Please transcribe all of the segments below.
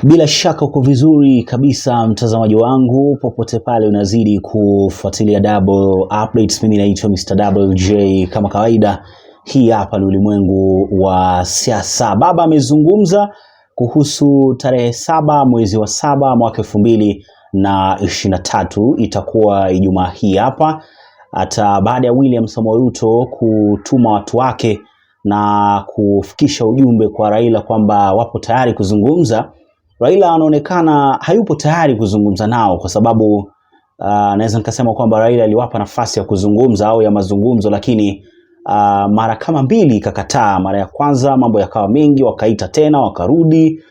Bila shaka uko vizuri kabisa mtazamaji wangu, popote pale unazidi kufuatilia Double Updates. Mimi naitwa Mr. Double J kama kawaida. Hii hapa ni ulimwengu wa siasa. Baba amezungumza kuhusu tarehe 7 mwezi wa 7 mwaka 2023, itakuwa Ijumaa hii hapa. Hata baada ya William Samoei Ruto kutuma watu wake na kufikisha ujumbe kwa Raila kwamba wapo tayari kuzungumza, Raila anaonekana hayupo tayari kuzungumza nao, kwa sababu naweza nikasema kwamba Raila aliwapa nafasi ya kuzungumza au ya mazungumzo, lakini mara kama mbili ikakataa. Mara ya kwanza mambo yakawa mengi, wakaita tena, wakarudi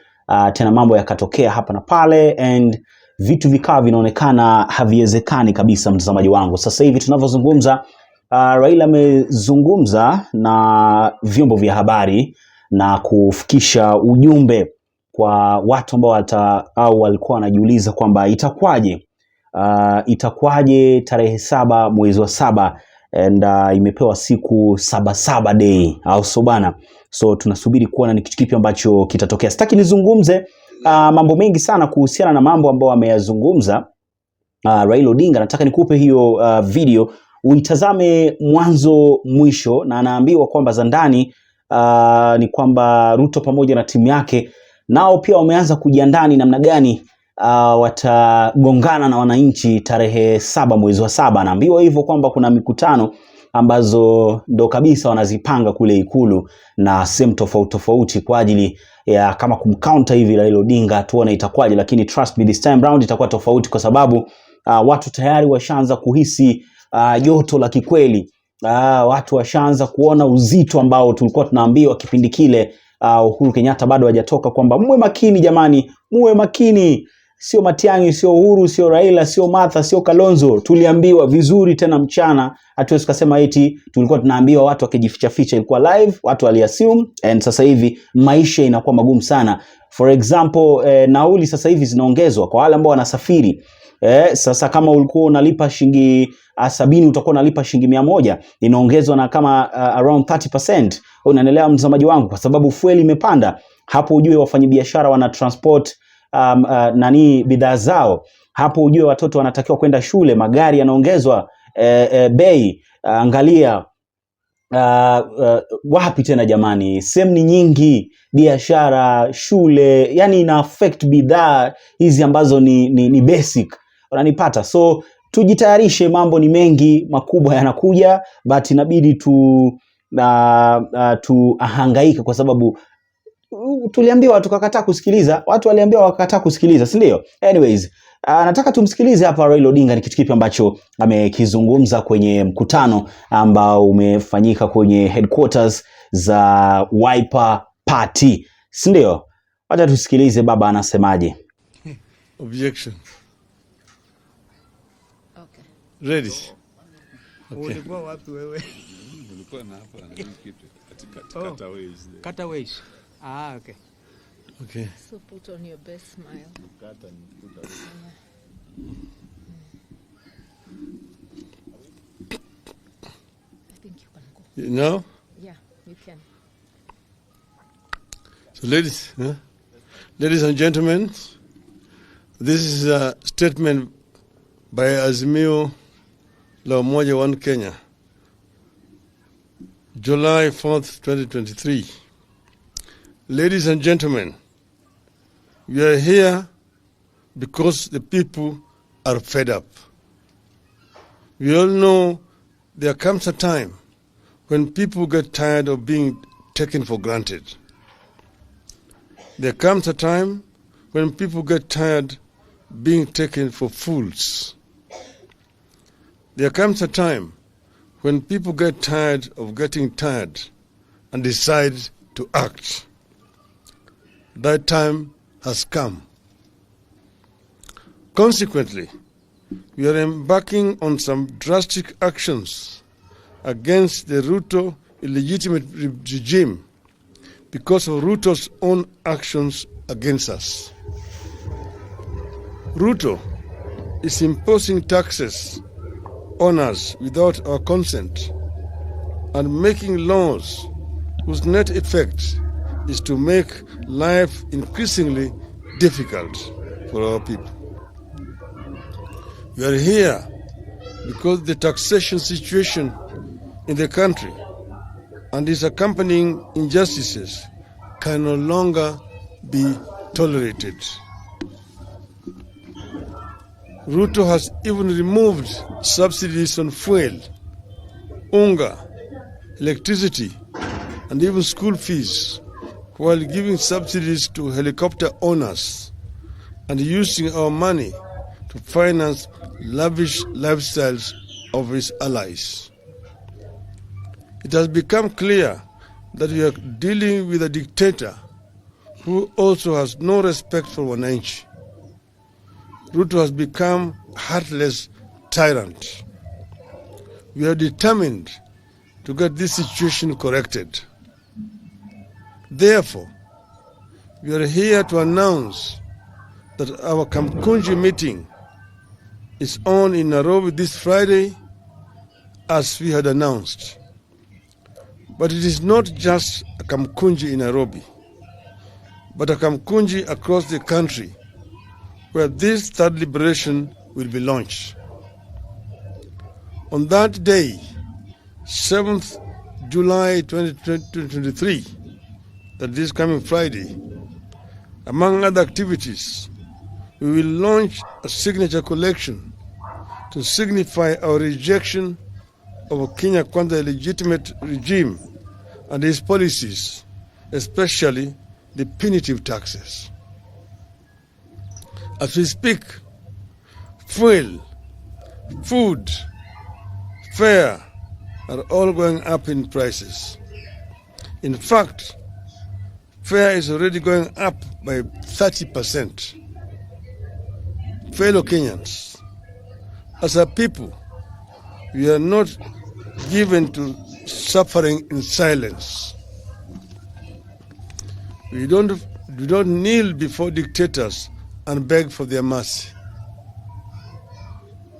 tena, mambo yakatokea hapa na pale, and vitu vikawa vinaonekana haviwezekani kabisa mtazamaji wangu. Sasa hivi tunavyozungumza, Raila amezungumza na vyombo vya habari na kufikisha ujumbe kwa watu ambao walikuwa wanajiuliza kwamba itakuwaje tarehe 7 mwezi wa 7, and imepewa siku Sabasaba day au sobana. So tunasubiri kuona ni kitu kipi ambacho kitatokea. Sitaki nizungumze mambo mengi sana kuhusiana na mambo ambayo ameyazungumza Raila Odinga. Nataka nikupe hiyo video uitazame mwanzo mwisho, na anaambiwa kwamba za ndani ni kwamba Ruto pamoja na timu yake nao pia wameanza kujiandaa namna gani watagongana na wananchi tarehe 7 mwezi wa 7. Naambiwa hivyo kwamba kuna mikutano ambazo ndo kabisa wanazipanga kule Ikulu na sehemu tofauti tofauti kwa ajili ya kama kumcounter hivi Raila Odinga, tuone itakuwaje. Lakini trust me, this time round itakuwa tofauti, kwa sababu watu tayari washaanza kuhisi joto la kikweli. Watu washaanza kuona uzito ambao tulikuwa tunaambiwa kipindi kile Uhuru Kenyatta bado hajatoka, kwamba muwe makini jamani, muwe makini. Sio Matiang'i, sio Uhuru, sio Raila, sio Martha, sio Kalonzo. Tuliambiwa vizuri tena mchana. Hatuwezi kusema eti tulikuwa tunaambiwa watu wakijificha ficha, ilikuwa live, watu waliassume, and sasa hivi maisha inakuwa magumu sana. For example, nauli sasa hivi zinaongezwa kwa wale ambao wanasafiri. Sasa kama ulikuwa unalipa shilingi 70 utakuwa unalipa shilingi 100, inaongezwa na kama around 30%. Unaendelea mtazamaji wangu, kwa sababu fuel imepanda. Hapo ujue wafanyabiashara wana transport bidhaa zao. Hapo ujue watoto wanatakiwa kwenda shule, magari yanaongezwa bei. Angalia wapi tena jamani, sehemu ni nyingi, biashara, shule, yani ina affect bidhaa hizi ambazo ni basic. Unanipata? So tujitayarishe, mambo ni mengi makubwa yanakuja, but inabidi tuhangaika, kwa sababu tuliambiwa tukakataa kusikiliza. Watu waliambiwa wakakataa kusikiliza, si ndio? Anyways, nataka tumsikilize hapa Raila Odinga ni kitu kipi ambacho amekizungumza kwenye mkutano ambao umefanyika kwenye headquarters za Wiper Party, si ndio? Wacha tusikilize baba anasemaje. Objection. Okay. Ready. Okay. Ulikuwa wapi wewe? Nilikuwa na hapa na kitu katika cutaways. Cutaways. Okay. Okay. So put on your best smile. Cut and put away. I think you can go. You know? Yeah, you can. So ladies and gentlemen, this is a statement by Azimio la Umoja One Kenya, July 4th, 2023. Ladies and gentlemen, we are here because the people are fed up. We all know there comes a time when people get tired of being taken for granted. There comes a time when people get tired being taken for fools. There comes a time when people get tired of getting tired and decide to act. That time has come. Consequently, we are embarking on some drastic actions against the Ruto illegitimate regime because of Ruto's own actions against us. Ruto is imposing taxes on us without our consent and making laws whose net effect is to make life increasingly difficult for our people. We are here because the taxation situation in the country and its accompanying injustices can no longer be tolerated. Ruto has even removed subsidies on fuel, unga, electricity, and even school fees, while giving subsidies to helicopter owners and using our money to finance lavish lifestyles of his allies. It has become clear that we are dealing with a dictator who also has no respect for wananchi. Ruto has become a heartless tyrant. We are determined to get this situation corrected. Therefore, we are here to announce that our Kamkunji meeting is on in Nairobi this Friday, as we had announced. But it is not just a Kamkunji in Nairobi, but a Kamkunji across the country, where this third liberation will be launched. On that day, 7th July 2023, that this coming Friday, among other activities, we will launch a signature collection to signify our rejection of Kenya Kwanza illegitimate regime and its policies, especially the punitive taxes. As we speak, fuel, food, fare are all going up in prices. In fact, fare is already going up by 30%. Fellow Kenyans, as a people, we are not given to suffering in silence. We don't kneel before dictators and beg for their mercy.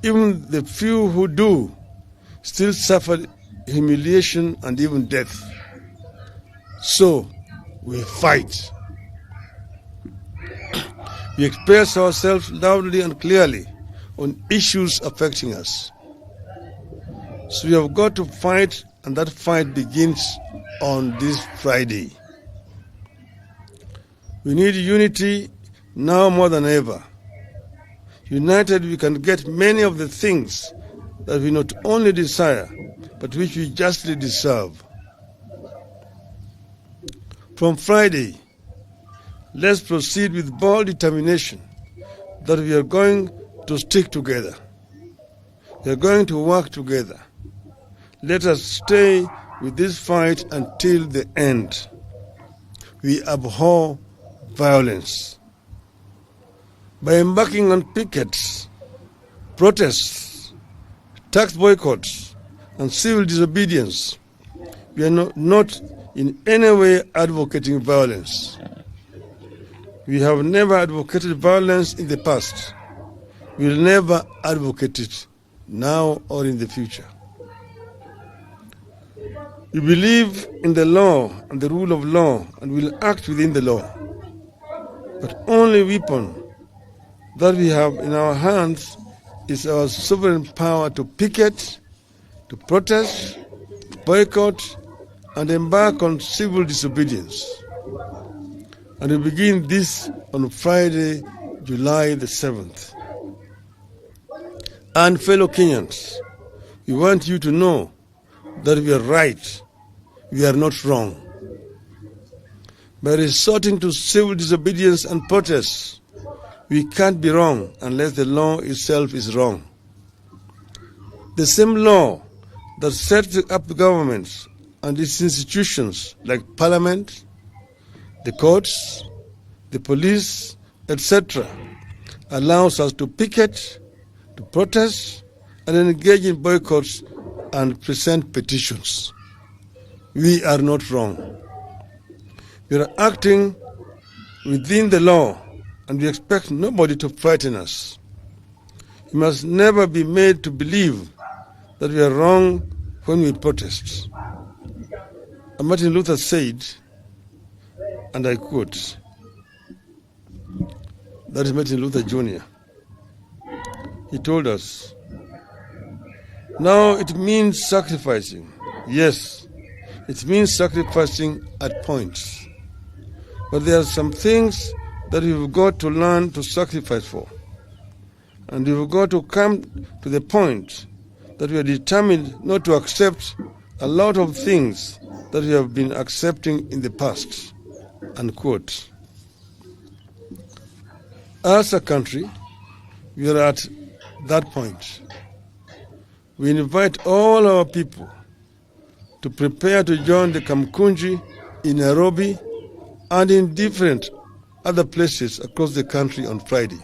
Even the few who do still suffer humiliation and even death. So we fight. We express ourselves loudly and clearly on issues affecting us. So we have got to fight, and that fight begins on this Friday. We need unity now more than ever. United, we can get many of the things that we not only desire, but which we justly deserve. From Friday, let's proceed with bold determination that we are going to stick together. We are going to work together. Let us stay with this fight until the end. We abhor violence. By embarking on pickets, protests, tax boycotts, and civil disobedience, we are not in any way advocating violence. We have never advocated violence in the past. We will never advocate it now or in the future. We believe in the law and the rule of law and will act within the law. But only weapon that we have in our hands is our sovereign power to picket, to protest, to boycott, and embark on civil disobedience. And we begin this on Friday, July the 7th. And fellow Kenyans, we want you to know that we are right, we are not wrong. By resorting to civil disobedience and protests, we can't be wrong unless the law itself is wrong. The same law that sets up the governments and its institutions like parliament, the courts, the police, etc., allows us to picket, to protest, and engage in boycotts and present petitions. We are not wrong. We are acting within the law, and we expect nobody to frighten us. We must never be made to believe that we are wrong when we protest. And Martin Luther said, and I quote, that is Martin Luther Jr. He told us, now it means sacrificing. Yes, it means sacrificing at points. But there are some things that you've got to learn to sacrifice for. And you've got to come to the point that we are determined not to accept a lot of things that we have been accepting in the past. Unquote. As a country, we are at that point. We invite all our people to prepare to join the Kamkunji in Nairobi and in different other places across the country on Friday.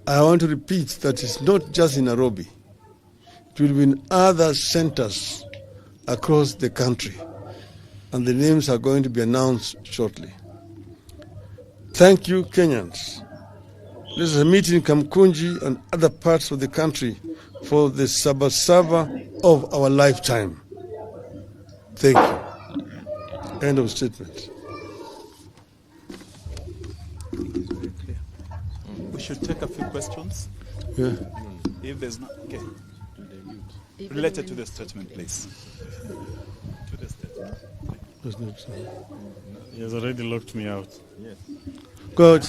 I want to repeat that it's not just in Nairobi. It will be in other centers across the country, and the names are going to be announced shortly. Thank you, Kenyans. Let us meet in Kamkunji and other parts of the country for the Sabasaba of our lifetime. Thank you. End of statement. We should take a few questions. Yeah. If there's not, okay. Related to the statement, please. To the statement. He has already locked me out. Yes. Good.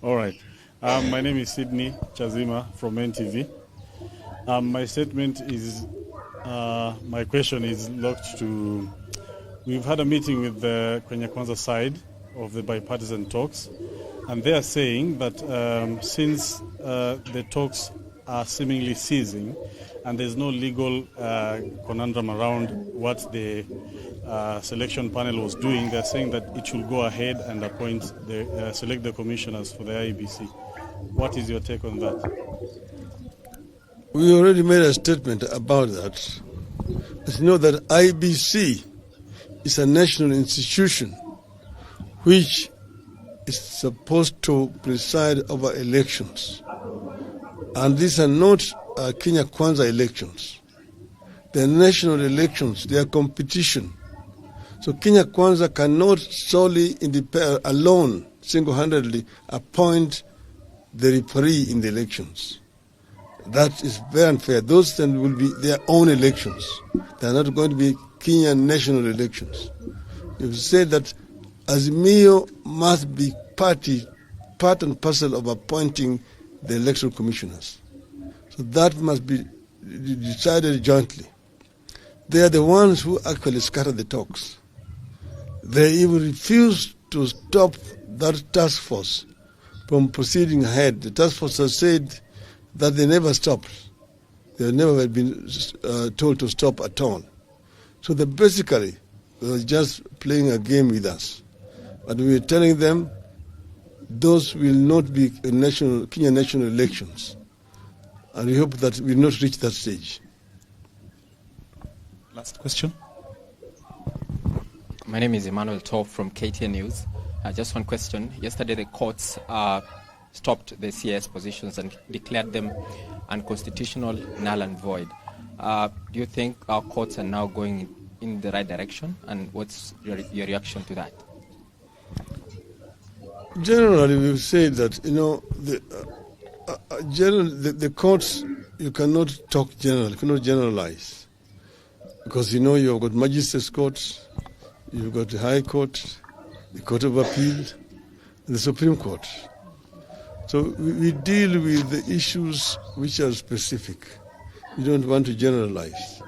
All right. My name is Sydney Chazima from NTV. My statement is, my question is locked to, we've had a meeting with the Kenya Kwanza side of the bipartisan talks, and they are saying that since the talks are seemingly ceasing and there's no legal conundrum around what the selection panel was doing, they're saying that it should go ahead and appoint select the commissioners for the IEBC. What is your take on that? We already made a statement about that. As you know, that IEBC is a national institution which is supposed to preside over elections. And these are not Kenya Kwanza elections. They are national elections. They are competition. So Kenya Kwanza cannot solely, alone, single-handedly appoint the referee in the elections. That is very unfair. Those then will be their own elections. They are not going to be Kenyan national elections. You've said that Azimio must be part and parcel of appointing the electoral commissioners. So that must be decided jointly. They are the ones who actually scatter the talks. They even refuse to stop that task force from proceeding ahead. The task force has said that they never stopped. They have never been told to stop at all. So they basically were just playing a game with us. But we are telling them those will not be Kenya national elections. And we hope that we will not reach that stage. Last question. My name is Emmanuel Tov from KTN News. Just one question. Yesterday the courts stopped the CS positions and declared them unconstitutional, null and void. Do you think our courts are now going in the right direction? And what's your reaction to that? Generally, we've said that, the courts, you cannot talk generally, you cannot generalize. Because, you've got magistrates' courts, you've got the High Court, the Court of Appeal, and the Supreme Court. So we deal with the issues which are specific. We don't want to generalize.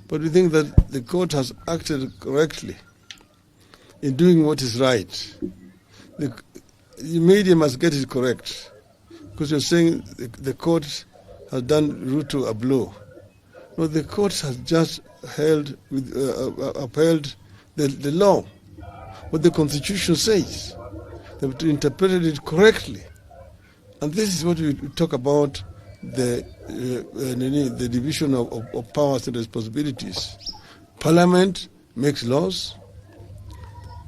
But we think that the court has acted correctly in doing what is right. The media must get it correct, because you're saying the court has done Ruto a blow. No, the court has just upheld the law, what the Constitution says. They've interpreted it correctly. And this is what we talk about, the division of powers and responsibilities. Parliament makes laws.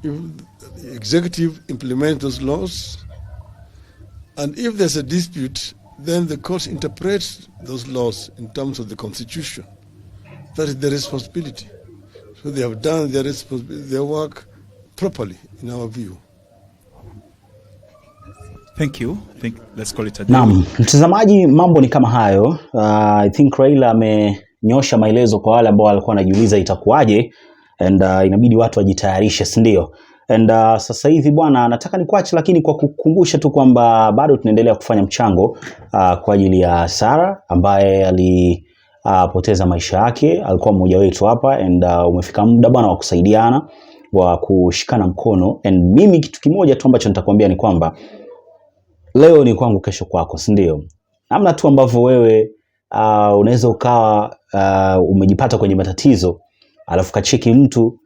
The executive implements those laws. And if there's a dispute, then the courts interpret those laws in terms of the Constitution. That is their responsibility. So they have done their work properly, in our view. Thank you. Let's call it a day. Naam, mtazamaji, mambo ni kama hayo. I think Raila amenyosha maelezo kwa wale ambao walikuwa wanajiuliza itakuwaje, and inabidi watu wajitayarishe, si ndio? And sasa hivi bwana, nataka nikuache lakini kwa kukumbusha tu kwamba bado tunaendelea kufanya mchango kwa ajili ya Sara ambaye alipoteza maisha yake. Alikuwa mmoja wetu hapa, and umefika muda bwana wa kusaidiana, wa kushikana mkono. And mimi kitu kimoja tu ambacho nitakwambia ni kwamba leo ni kwangu, kesho kwako, si ndio? Namna tu ambavyo wewe unaweza ukawa umejipata kwenye matatizo alafu kacheki mtu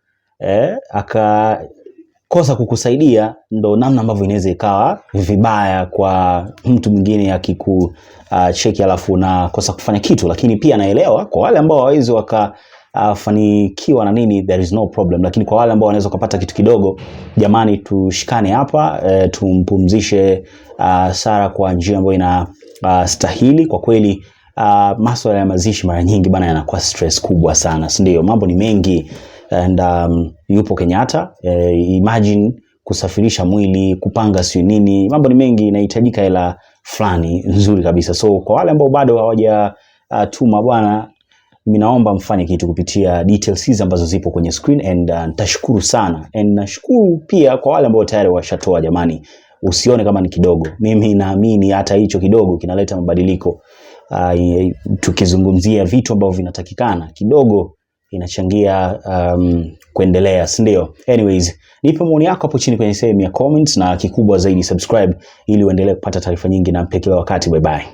akakosa kukusaidia, ndo namna ambavyo inaweza ikawa vibaya kwa mtu mwingine akikucheki alafu unakosa kufanya kitu. Lakini pia naelewa kwa wale ambao hawawezi wakafanikiwa na nini, there is no problem. Lakini kwa wale ambao wanaweza kupata kitu kidogo, jamani, tushikane hapa, tumpumzishe Sara kwa njia ambayo inastahili. Kwa kweli masuala ya mazishi mara nyingi bana yanakuwa stress kubwa sana, si ndio? Mambo ni mengi, and yupo Kenyatta, imagine kusafirisha mwili, kupanga sio nini, mambo ni mengi, inahitajika hela fulani nzuri kabisa. So kwa wale ambao bado hawajatuma bwana, mimi naomba mfanye kitu kupitia details hizi ambazo zipo kwenye screen, and nitashukuru sana. And nashukuru pia kwa wale ambao tayari washatoa. Jamani, usione kama ni kidogo. Mimi naamini hata hicho kidogo kinaleta mabadiliko. Tukizungumzia vitu ambavyo vinatakikana, kidogo inachangia kuendelea, si ndio? Anyways, nipe maoni yako hapo chini kwenye sehemu ya comments, na kikubwa zaidi subscribe ili uendelee kupata taarifa nyingi na kila wakati. Bye bye.